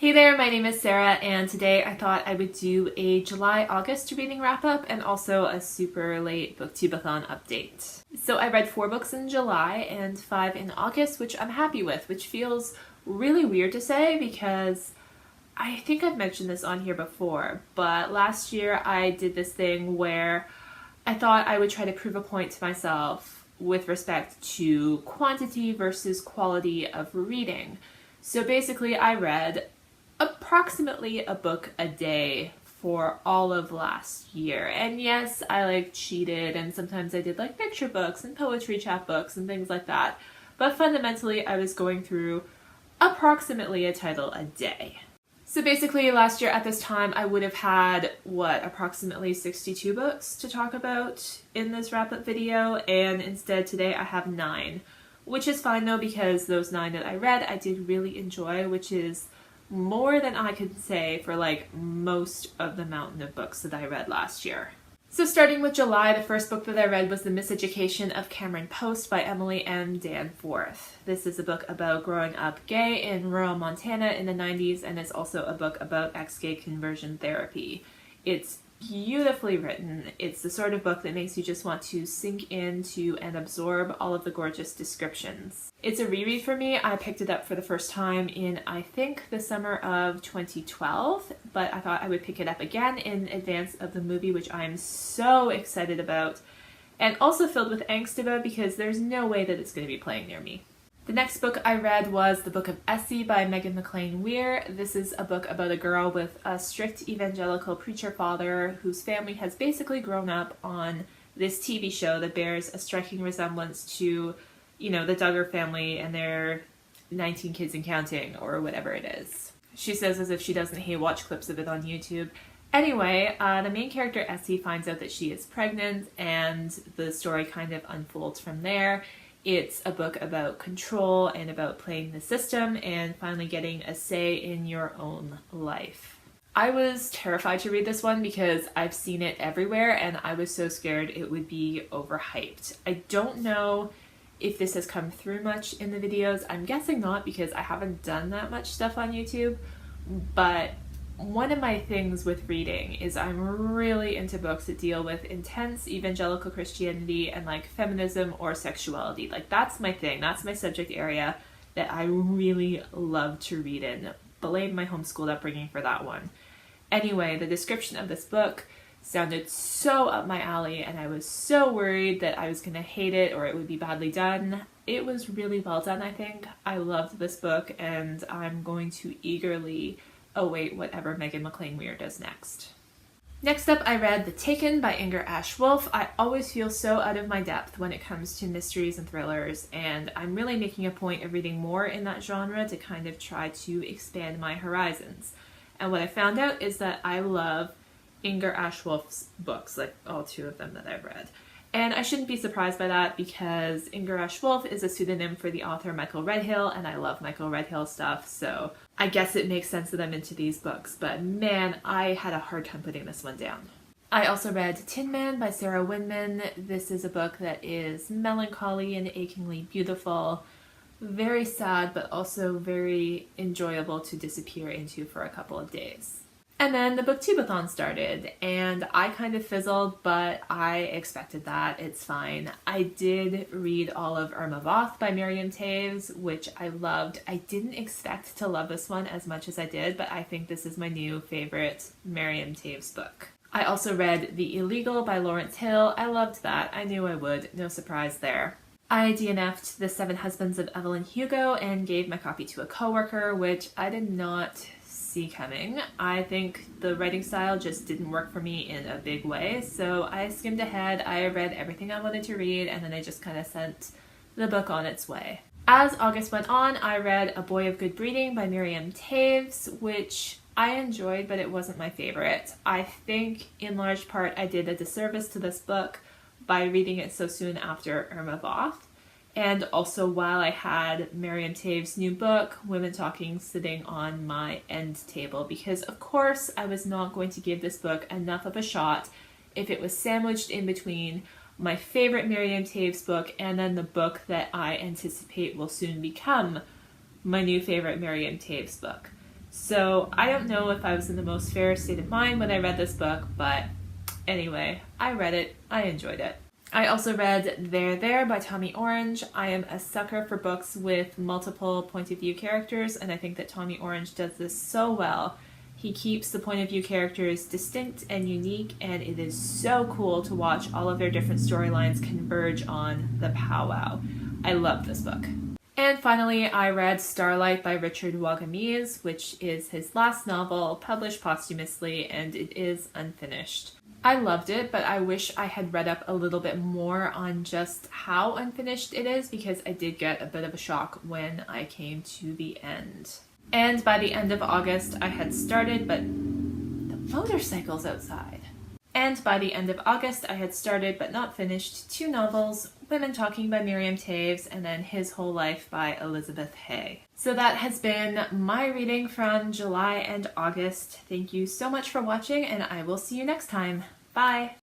Hey there, my name is Sarah, and today I thought I would do a July-August reading wrap-up and also a super late Booktubeathon update. So I read 4 books in July and 5 in August, which I'm happy with, which feels really weird to say because I think I've mentioned this on here before, but last year I did this thing where I thought I would try to prove a point to myself with respect to quantity versus quality of reading. So basically I read approximately a book a day for all of last year. And yes, I cheated, and sometimes I did picture books and poetry chapbooks and things like that. But fundamentally I was going through approximately a title a day. So basically last year at this time I would have had, approximately 62 books to talk about in this wrap-up video, and instead today I have 9. Which is fine though, because those 9 that I read I did really enjoy, which is more than I could say for most of the mountain of books that I read last year. So starting with July, the first book that I read was The Miseducation of Cameron Post by Emily M. Danforth. This is a book about growing up gay in rural Montana in the 90s, and it's also a book about ex-gay conversion therapy. It's beautifully written. It's the sort of book that makes you just want to sink into and absorb all of the gorgeous descriptions. It's a reread for me. I picked it up for the first time in, I think, the summer of 2012, but I thought I would pick it up again in advance of the movie, which I'm so excited about, and also filled with angst about because there's no way that it's going to be playing near me. The next book I read was The Book of Essie by Megan McLean Weir. This is a book about a girl with a strict evangelical preacher father whose family has basically grown up on this TV show that bears a striking resemblance to, the Duggar family and their 19 kids and counting, or whatever it is. She says as if she doesn't watch clips of it on YouTube. Anyway, the main character Essie finds out that she is pregnant, and the story kind of unfolds from there. It's a book about control and about playing the system and finally getting a say in your own life. I was terrified to read this one because I've seen it everywhere and I was so scared it would be overhyped. I don't know if this has come through much in the videos. I'm guessing not because I haven't done that much stuff on YouTube, but one of my things with reading is I'm really into books that deal with intense evangelical Christianity and feminism or sexuality. That's my thing. That's my subject area that I really love to read in. Blame my homeschooled upbringing for that one. Anyway, the description of this book sounded so up my alley, and I was so worried that I was going to hate it or it would be badly done. It was really well done, I think. I loved this book, and I'm going to eagerly await whatever Megan McLean Weir does next. Next up, I read The Taken by Inger Ash-Wolf. I always feel so out of my depth when it comes to mysteries and thrillers, and I'm really making a point of reading more in that genre to kind of try to expand my horizons. And what I found out is that I love Inger Ash-Wolf's books, all 2 of them that I've read. And I shouldn't be surprised by that because Inger Ash-Wolf is a pseudonym for the author Michael Redhill, and I love Michael Redhill stuff, so I guess it makes sense that I'm into these books, but man, I had a hard time putting this one down. I also read Tinman by Sarah Winman. This is a book that is melancholy and achingly beautiful, very sad, but also very enjoyable to disappear into for a couple of days. And then the Booktubeathon started, and I kind of fizzled, but I expected that. It's fine. I did read all of Irma Voth by Miriam Toews, which I loved. I didn't expect to love this one as much as I did, but I think this is my new favorite Miriam Toews book. I also read The Illegal by Lawrence Hill. I loved that. I knew I would. No surprise there. I DNF'd The 7 Husbands of Evelyn Hugo and gave my copy to a coworker, which I did not see coming. I think the writing style just didn't work for me in a big way, so I skimmed ahead. I read everything I wanted to read, and then I just kind of sent the book on its way. As August went on, I read A Boy of Good Breeding by Miriam Toews, which I enjoyed, but it wasn't my favorite. I think in large part I did a disservice to this book by reading it so soon after Irma Voth. And also while I had Miriam Toews' new book, Women Talking, sitting on my end table, because of course I was not going to give this book enough of a shot if it was sandwiched in between my favorite Miriam Toews book and then the book that I anticipate will soon become my new favorite Miriam Toews book. So I don't know if I was in the most fair state of mind when I read this book, but anyway, I read it. I enjoyed it. I also read There by Tommy Orange. I am a sucker for books with multiple point of view characters, and I think that Tommy Orange does this so well. He keeps the point of view characters distinct and unique, and it is so cool to watch all of their different storylines converge on the powwow. I love this book. And finally, I read Starlight by Richard Wagamese, which is his last novel, published posthumously, and it is unfinished. I loved it, but I wish I had read up a little bit more on just how unfinished it is, because I did get a bit of a shock when I came to the end. And by the end of August, I had started, but the motorcycle's outside. And by the end of August, I had started, but not finished, 2 novels, Women Talking by Miriam Taves, and then His Whole Life by Elizabeth Hay. So that has been my reading from July and August. Thank you so much for watching, and I will see you next time. Bye!